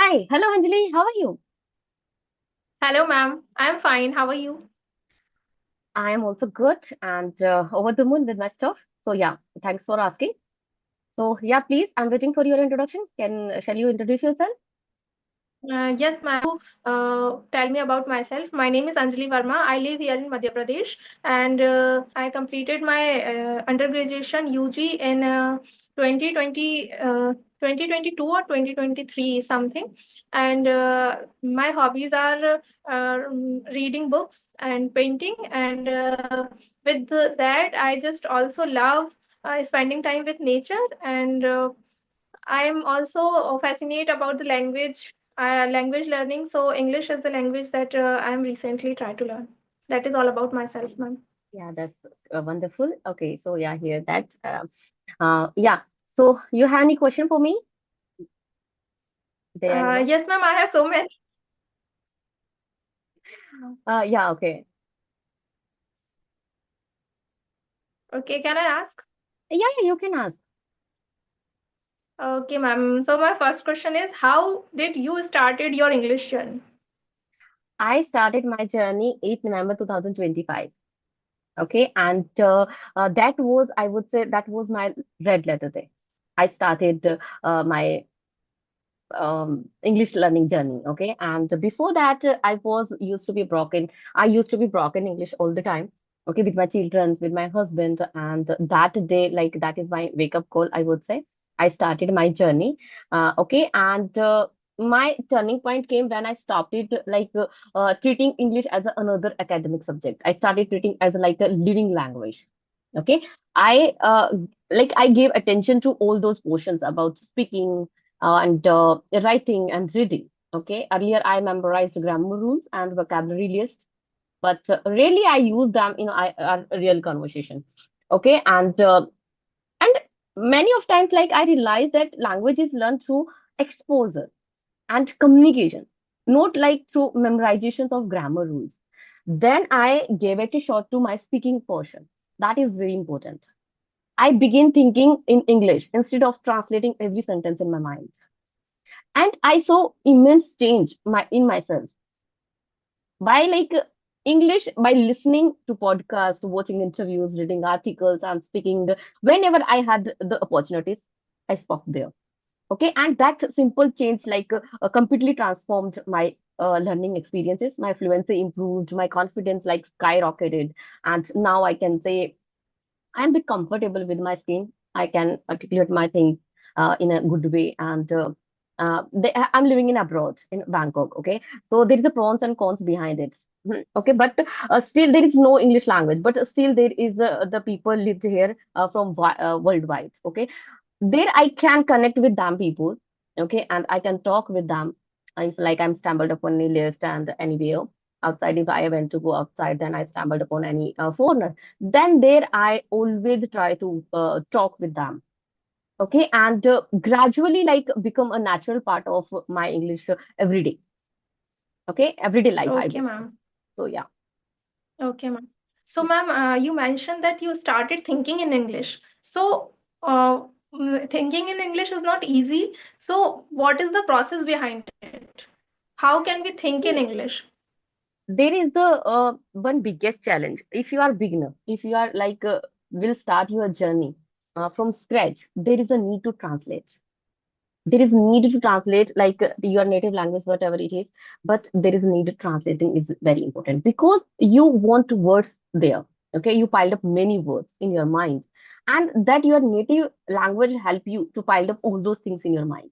Hi, hello Anjali, how are you? Hello, ma'am. I'm fine. How are you? I am also good and over the moon with my stuff. So yeah, thanks for asking. So yeah, please, I'm waiting for your introduction. Shall you introduce yourself? Yes, ma'am. Tell me about myself. My name is Anjali Verma. I live here in Madhya Pradesh, and I completed my undergraduation UG in 2020, 2022 or 2023 something. And my hobbies are reading books and painting. And that, I just also love spending time with nature and I'm also fascinated about the language learning. So English is the language that I'm recently trying to learn. That is all about myself, ma'am. Yeah, that's wonderful. Okay, so yeah, hear that. Yeah, so you have any question for me? There, Yes, ma'am. I have so many. yeah, okay. Okay, can I ask? Yeah, yeah, you can ask. Okay, ma'am. So my first question is, how did you started your English journey? I started my journey 8th November 2025. Okay, and that was, I would say, that was my red letter day. I started my English learning journey. Okay, and before that, I used to be broken English all the time. Okay, with my children, with my husband, and that day, like that is my wake up call. I would say I started my journey. Okay, and my turning point came when I stopped it, treating English as another academic subject. I started treating as like a living language. Okay, I I gave attention to all those portions about speaking and writing and reading. Okay, earlier I memorized grammar rules and vocabulary list, but really I use them in a real conversation. Okay, and many of times, like I realized that language is learned through exposure and communication, not like through memorizations of grammar rules. Then I gave it a shot to my speaking portion. That is very important. I begin thinking in English instead of translating every sentence in my mind, and I saw immense change in myself by English, by listening to podcasts, watching interviews, reading articles, and speaking whenever I had the opportunities. I spoke there. Okay, and that simple change completely transformed my learning experiences. My fluency improved, my confidence like skyrocketed, and now I can say I'm a bit comfortable with my skin. I can articulate my things in a good way. And I'm living in abroad in Bangkok. Okay, so there is the pros and cons behind it. Okay, but still there is no English language, but still there is the people lived here from worldwide. Okay, there I can connect with them people. Okay, and I can talk with them. If like I'm stumbled upon any lift and anywhere outside, if I went to go outside, then I stumbled upon any foreigner, then there I always try to talk with them. Okay, and gradually like become a natural part of my English every day. Okay, everyday life I Okay, would. ma'am. So yeah. Okay, ma'am. So, ma'am, you mentioned that you started thinking in English. So, uh, thinking in English is not easy. So, what is the process behind it? How can we think in See, English? there is the one biggest challenge. If you are beginner, if you are will start your journey from scratch, there is a need to translate. There is need to translate your native language, whatever it is, but there is need to translating is very important because you want words there. Okay, you piled up many words in your mind, and that your native language help you to pile up all those things in your mind.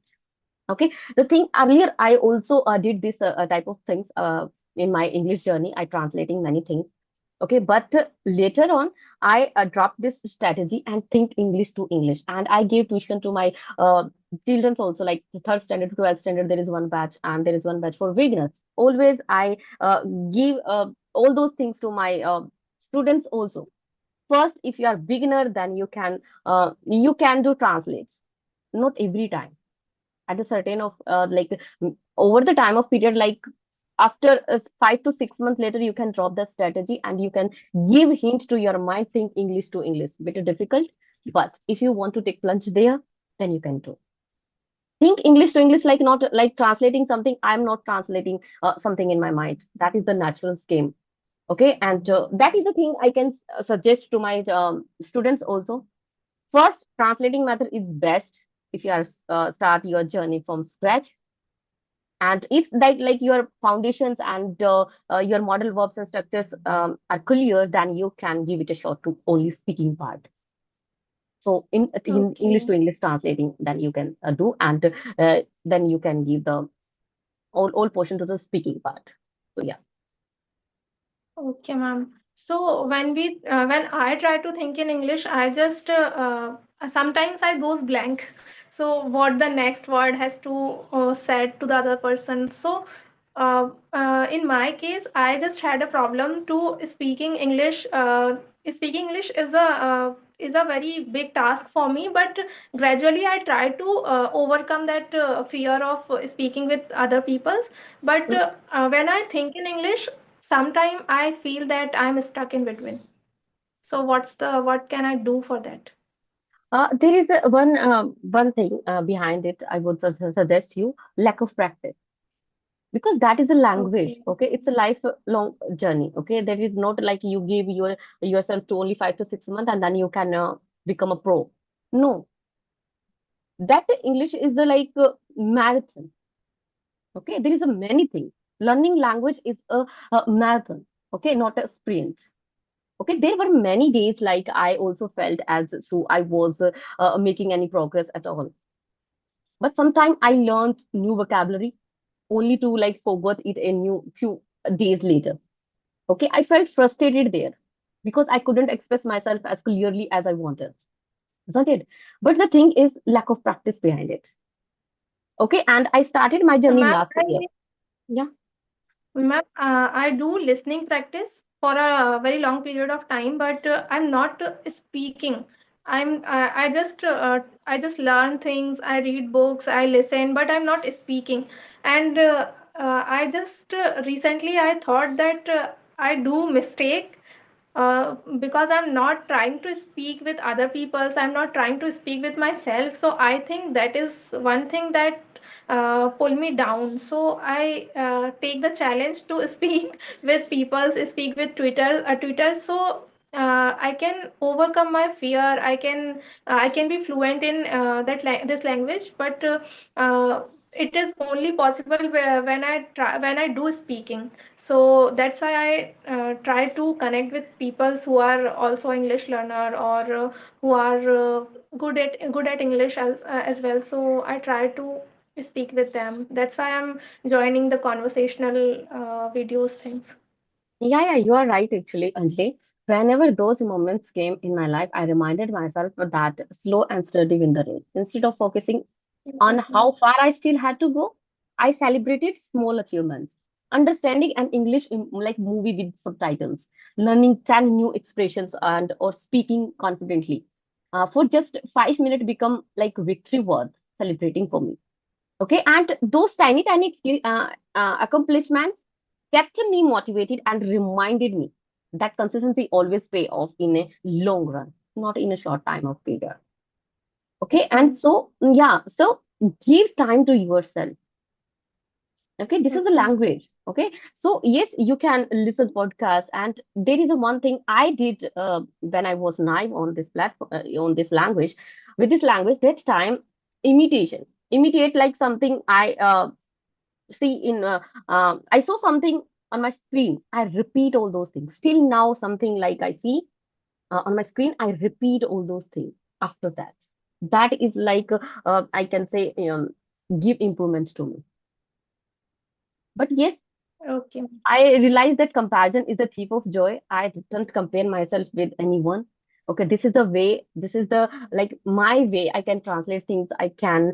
Okay, the thing earlier I also did this type of things in my English journey. I translating many things. Okay, but later on, I dropped this strategy and think English to English, and I gave tuition to my children's also, like the third standard to 12th standard. There is one batch, and there is one batch for beginners. Always, I give all those things to my students also. First, if you are beginner, then you can do translates. Not every time. At a certain of over the time of period, like after 5 to 6 months later, you can drop the strategy and you can give hint to your mind, think English to English. Bit difficult, but if you want to take plunge there, then you can do. Think English to English, like not like translating something. I'm not translating something in my mind. That is the natural scheme. Okay, and that is the thing I can suggest to my students also. First, translating method is best if you are start your journey from scratch. And if that like your foundations and your model verbs and structures are clear, then you can give it a shot to only speaking part. So in English Okay. to English translating, then you can do, and then you can give the all portion to the speaking part. So yeah. Okay, ma'am. So when I try to think in English, I just sometimes I goes blank. So what the next word has to said to the other person. So in my case, I just had a problem to speaking English. Speaking English is a very big task for me, but gradually I try to overcome that fear of speaking with other peoples. But when I think in English, sometimes I feel that I'm stuck in between. So what can I do for that? There is one thing behind it. I would suggest you lack of practice, because that is a language. Okay. Okay, it's a lifelong journey. Okay, that is not like you give yourself to only 5 to 6 months and then you can become a pro. No, that English is the like marathon. Okay, there is a many things. Learning language is a marathon. Okay, not a sprint. Okay, there were many days like I also felt as though I was making any progress at all. But sometimes I learned new vocabulary only to like forget it a new few days later. Okay, I felt frustrated there because I couldn't express myself as clearly as I wanted, isn't it? But the thing is lack of practice behind it. Okay, and I started my journey Ma'am, last year. Yeah. Ma'am, I do listening practice for a very long period of time, but I'm not speaking. I just learn things. I read books. I listen, but I'm not speaking. And I just recently I thought that I do mistake because I'm not trying to speak with other people. So I'm not trying to speak with myself. So I think that is one thing that pull me down. So I take the challenge to speak with people, speak with Twitter. So I can overcome my fear. I can be fluent in this language, but it is only possible when I do speaking. So that's why I try to connect with people who are also English learner or who are good at English as well. So I try to speak with them. That's why I'm joining the conversational videos things. Yeah, yeah, you are right, actually, Anjali. Whenever those moments came in my life, I reminded myself that slow and steady win the race. Instead of focusing on how far I still had to go, I celebrated small achievements. Understanding an English like movie with subtitles, learning 10 new expressions and or speaking confidently. For just 5 minutes become like victory worth celebrating for me. Okay, and those tiny accomplishments kept me motivated and reminded me that consistency always pay off in a long run, not in a short time of period. Okay, Yes, and ma'am. so yeah, so give time to yourself. Okay, this is the Okay. language. Okay, so yes, you can listen podcast, and there is a one thing I did when I was naive on this platform on this language. With this language, that time imitation, imitate like something I see in I saw something on my screen. I repeat all those things. Still now, something like I see on my screen, I repeat all those things after that. That is like I can say give improvement to me. But yes, Okay. I realized that comparison is the thief of joy. I didn't compare myself with anyone. Okay, this is the way, this is the like my way I can translate things. I can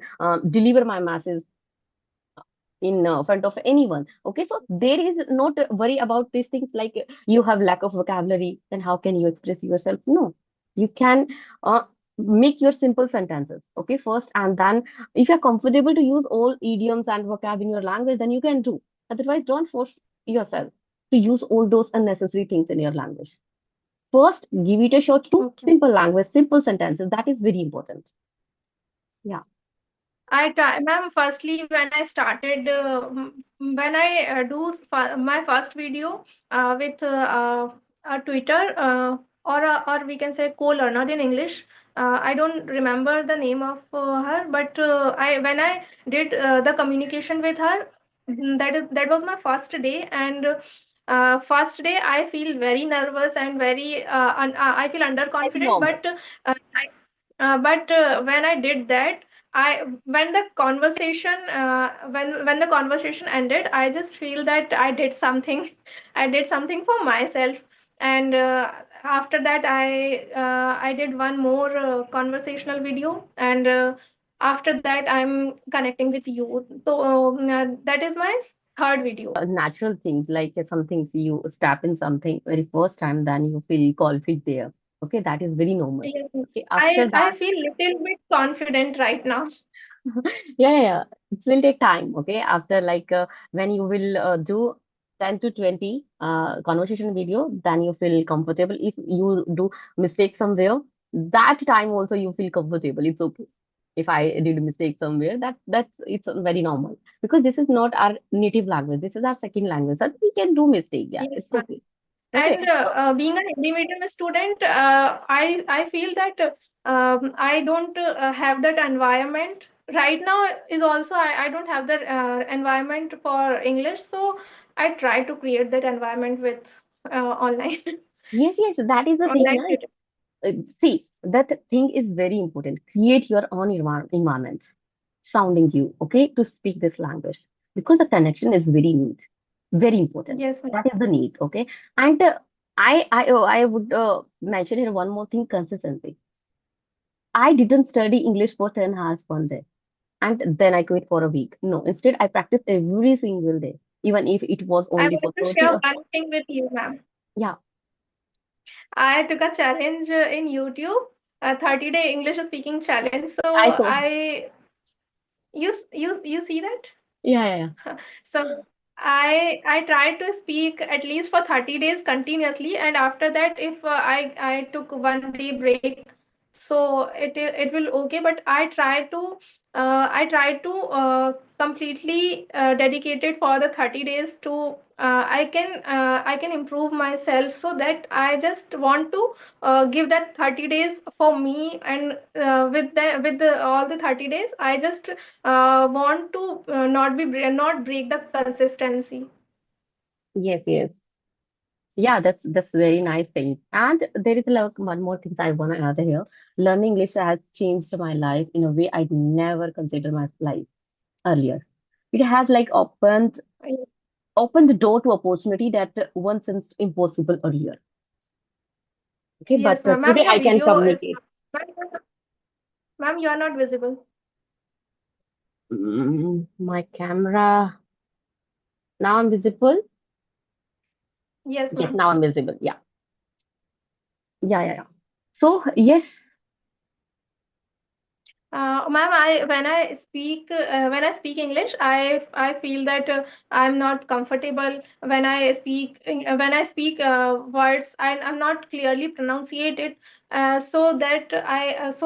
deliver my masses in front of anyone. Okay, so there is not worry about these things like you have lack of vocabulary, then how can you express yourself? No, you can make your simple sentences. Okay, first, and then if you're comfortable to use all idioms and vocab in your language, then you can do. Otherwise, don't force yourself to use all those unnecessary things in your language. First, give it a shot to Okay. simple language, simple sentences. That is very important. Yeah. I try, ma'am. Firstly, when I started, when I my first video with a Twitter or we can say co-learner in English. I don't remember the name of her, but I when I did the communication with her, that was my first day, and first day I feel very nervous and very I feel Very underconfident, normal. when I did that, I when the conversation when the conversation ended, I just feel that I did something. I did something for myself, and after that I did one more conversational video, and after that I'm connecting with you. So that is my third video. Natural things like some things you step in something very first time, then you feel confident there. Okay, that is very normal. Yes. Okay, after I that, feel little bit confident right now. yeah, yeah, yeah. It will take time. Okay, after when you will do 10 to 20 conversation video, then you feel comfortable. If you do mistake somewhere, that time also you feel comfortable. It's okay. If I did a mistake somewhere, that's it's very normal because this is not our native language. This is our second language. So we can do mistake. Yeah, Yes, it's ma'am. okay. Okay. And being a Hindi medium student, I feel that I don't have that environment right now. Is also I don't have that environment for English, so I try to create that environment with online Yes, yes, that is the thing. online Na? tutor. See, that thing is very important. Create your own environment, sounding you, okay, to speak this language because the connection is very neat, very important. Yes, ma'am. That is the need, okay. And I would mention here one more thing: consistency. I didn't study English for 10 hours one day and then I quit for a week. No, instead I practiced every single day, even if it was I only for want to 30 share or one thing with you, ma'am. yeah. I took a challenge in YouTube, a 30-day English speaking challenge. I So saw. you see that? Yeah, yeah, yeah. So I tried to speak at least for 30 days continuously, and after that, if I took 1 day break, so it will okay. But I tried to completely dedicated for the 30 days to I can improve myself, so that I just want to give that 30 days for me, and with the all the 30 days I just want to not break the consistency. Yes, yes. Yeah, that's very nice thing. And there is one more thing I want to add here. Learning English has changed my life in a way I'd never considered my life earlier. It has opened the door to opportunity that once seemed impossible earlier. Okay, Yes, but ma'am. Ma'am, today your I can video is communicate. ma'am, you are not visible. My camera now I'm visible. Yes, Yes, ma'am. now I'm visible. Yeah, yeah, yeah, yeah. So yes, Ma'am, when I speak English, I feel that I'm not comfortable when I speak words, and I'm not clearly pronunciate it. So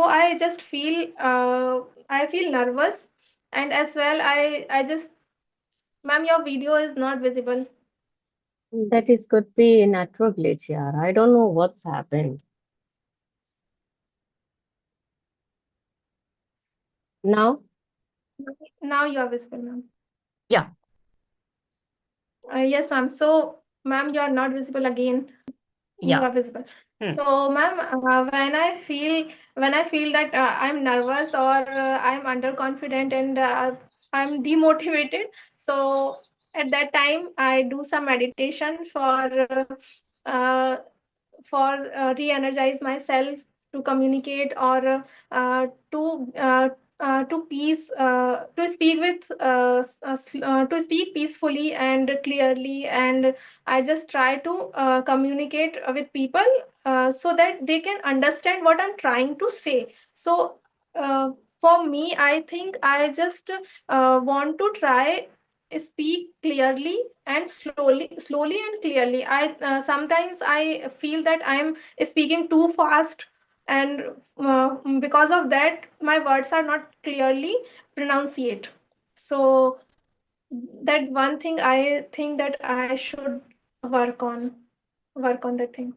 I just feel I feel nervous, and as well I just ma'am, your video is not visible. that is could be a network glitch. Yeah, I don't know what's happened now. Now you are visible, ma'am. Yeah, Yes, ma'am. So, ma'am, you are not visible again. You yeah. are visible. Hmm. So, ma'am, when I feel that I'm nervous or I'm underconfident and I'm demotivated, so at that time I do some meditation uh, re-energize myself to communicate or to peace to speak with to speak peacefully and clearly, and I just try to communicate with people so that they can understand what I'm trying to say. So uh, for me, I think I just want to try speak clearly and slowly and clearly. I sometimes I feel that I'm speaking too fast, and because of that my words are not clearly pronunciate. So that one thing I think that I should work on work on that thing.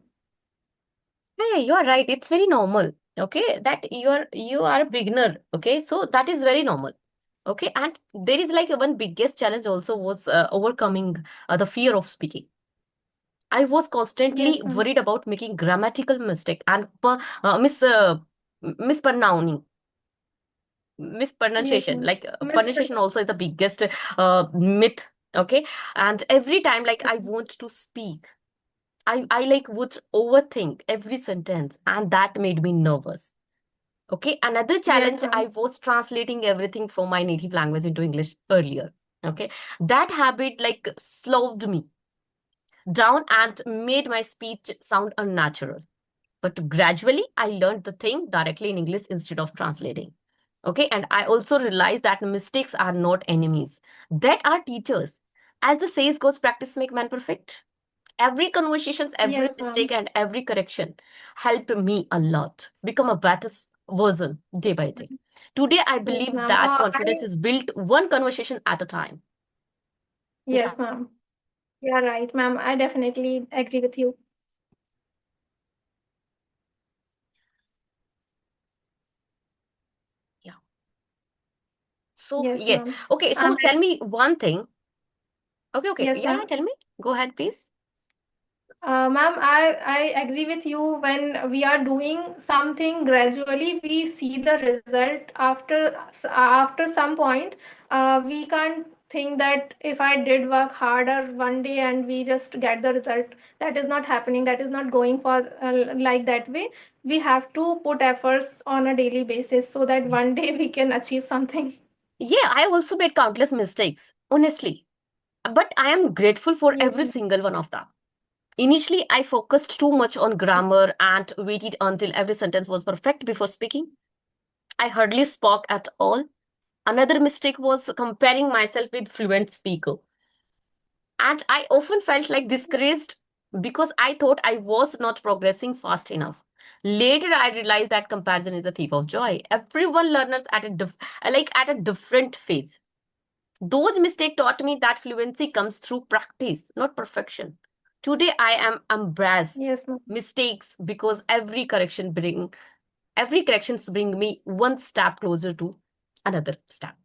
Yeah, you are right. It's very normal. Okay, that you are a beginner. Okay, so that is very normal. Okay, and there is like one biggest challenge also was overcoming the fear of speaking. I was constantly Yes, ma'am. worried about making grammatical mistake and mispronouncing, Yes, mispronunciation. ma'am. Like Miss. pronunciation also is the biggest myth. Okay, and every time like I want to speak, I like would overthink every sentence, and that made me nervous. Okay, another Yes, challenge, I ma'am. was translating everything from my native language into English earlier. Okay, that habit like slowed me down and made my speech sound unnatural. But gradually, I learned the thing directly in English instead of translating. Okay, and I also realized that mistakes are not enemies, that are teachers. As the saying goes, practice make man perfect. Every conversations, every Yes, ma'am. mistake, and every correction helped me a lot become a better version day by day. Today, I Yes, believe ma'am. that I confidence is built one conversation at a time. Yeah, Yes, ma'am. You are right, ma'am. I definitely agree with you. yeah. So, Yes, yes. ma'am. Okay, so I'm tell me one thing. Okay, okay. Yes, Yeah, ma'am. yeah, tell me. Go ahead, please. Ma'am, I agree with you. When we are doing something gradually, we see the result after some point. We can't think that if I did work harder one day and we just get the result. That is not happening. That is not going for like that way. We have to put efforts on a daily basis so that one day we can achieve something. Yeah, I also made countless mistakes, honestly. But I am grateful for Yes, every ma'am. single one of them. Initially, I focused too much on grammar and waited until every sentence was perfect before speaking. I hardly spoke at all. Another mistake was comparing myself with fluent speaker. And I often felt like discouraged because I thought I was not progressing fast enough. Later, I realized that comparison is a thief of joy. Everyone learns at at a different phase. Those mistakes taught me that fluency comes through practice, not perfection. Today, I am embrace Yes, ma'am. mistakes because every corrections bring me one step closer to another step.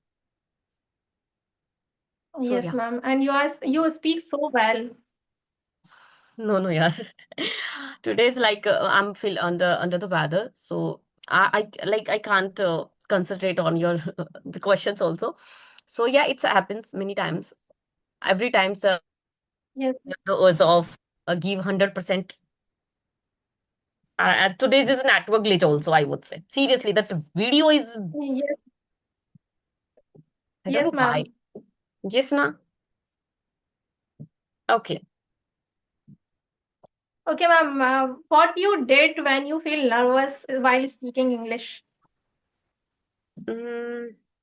So Yes, yeah. ma'am. And you speak so well. No, no, yeah. Today's like I'm feel under the weather, so I can't concentrate on your the questions also. So yeah, it happens many times. Every time Yes. the urge of give 100%. Today's is network glitch also, I would say. Seriously, that video is Yes. I don't Yes, know why. ma'am. Yes, na. Okay. Okay, ma'am. What you did when you feel nervous while speaking English?